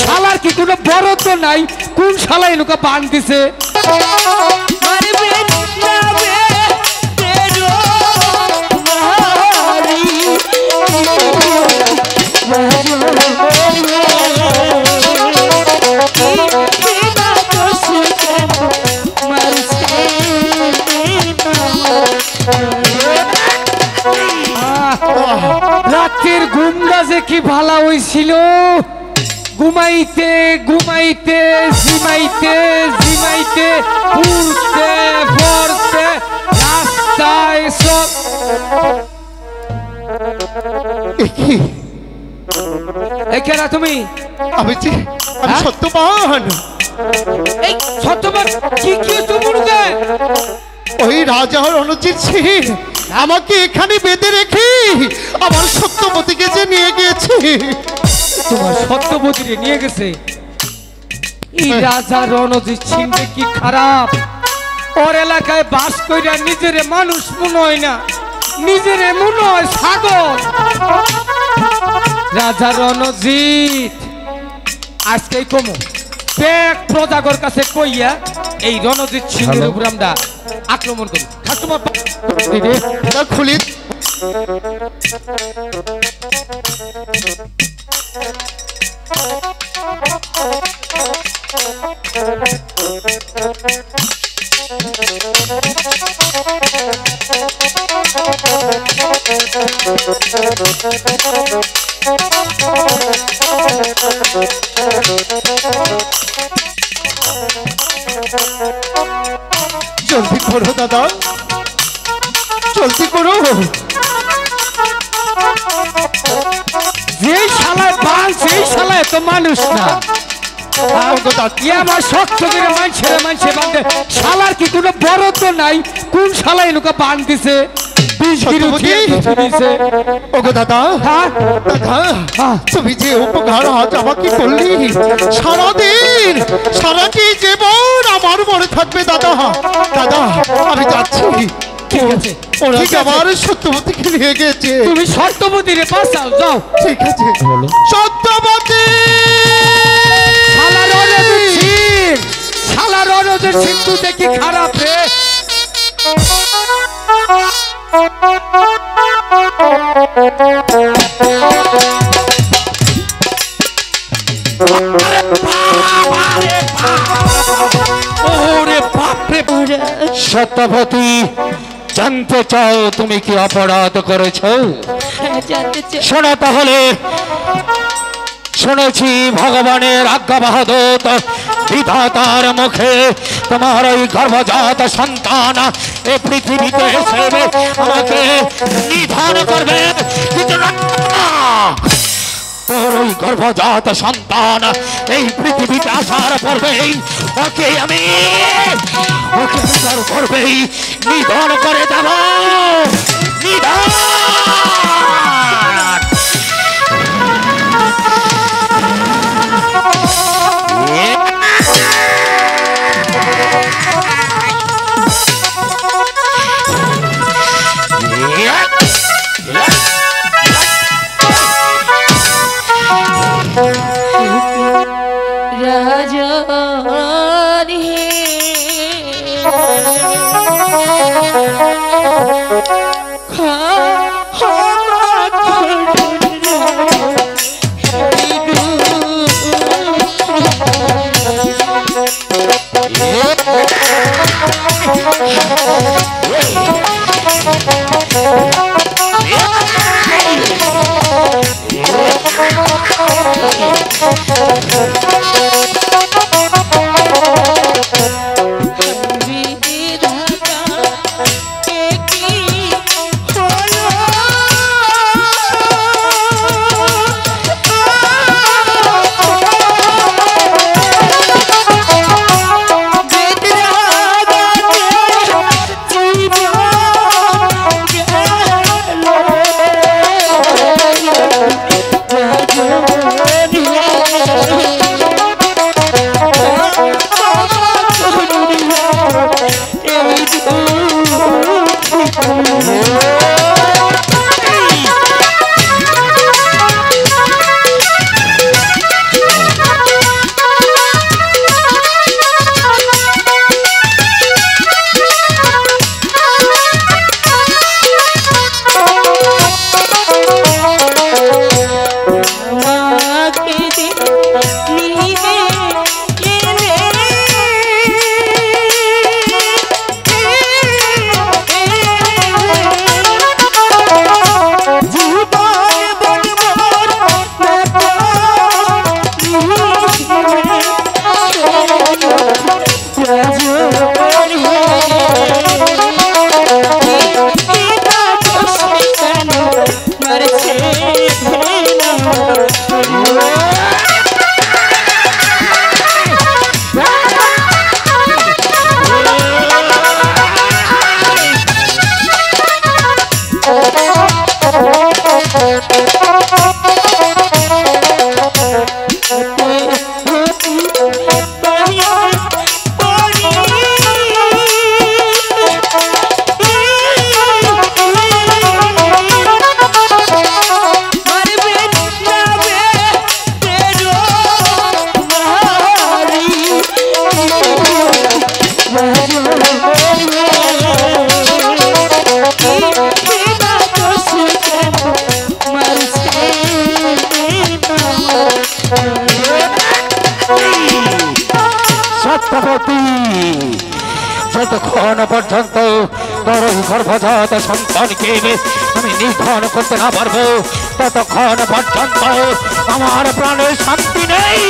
শালার কি কোনো বরত্ব নাই? কোন শালা এনুকা বান দিছে? রাতের ঘুমটা যে কি ভালো হয়েছিল, ঘুমাইতে ঘুমাইতে জিমাইতে জিমাইতে উঠতে পড়তে রাস্তায় সব। এখানে তুমি? আমি সত্যবান। এই সত্যবান কি কি তুমি? ওই রাজা রণজিৎ সিং আমাকে এখানে বেঁধে রেখে আমার সত্যবতীকে যে নিয়ে গিয়েছে। তোমার সত্যবতীরে নিয়ে গেছে? এই রাজা রণজিৎ সিং কি খারাপ? ওর এলাকায় বাস কইরা নিজেরে মানুষ মনে হয় না, নিজেরে মনে হয় ছাগল। রাজা রণজিৎ আজকে কমো ব্যাগ প্রজাগর কাছে কইয়া এই রণজিৎ সিং এর উপর আমরা আক্রমণ করি। তোমার খুলি জলদি করো দাদা, জলদি করো। যে শালায় বাল সেই শালায় তো মানুষ না। আমার শক্ত করে মানুষের বান্ধে শালার কি কোনো বরত্ব নাই? কোন শালা এনুকা বান দিছে? তুমি যে উপকার আজ আমাকে করলি, সারাদিন সারাটি জীবন আমার মনে থাকবে দাদা। দাদা আমি যাচ্ছি। ঠিক আছে, ওরা আমার সত্যবতীকে নিয়ে গেছে। তুমি সত্যবতীরে বাঁচাও, যাও। ঠিক আছে সত্যবতী। শালার রণজিৎ সিং তুই দেখি খারাপ রে। সত্যবতী, জানতে চাও তুমি কি অপরাধ করেছ? শোনো তাহলে। শুনেছি ভগবানের আজ্ঞা বাহাদুর বিধাতার মুখে তোমার ওই গর্ভজাত সন্তান এই পৃথিবীতে এসে আমাকে নিধন করবে। তোর ওই গর্ভজাত সন্তান এই পৃথিবীতে আসার পূর্বেই ওকে আমি বিচার করবেই, নিধন করে দেব। নিধন যতক্ষণ পর্যন্ত তোর এই গর্ভজাত সন্তানকে আমি নিধন করতে না পারবো ততক্ষণ পর্যন্ত আমার প্রাণে শান্তি নেই।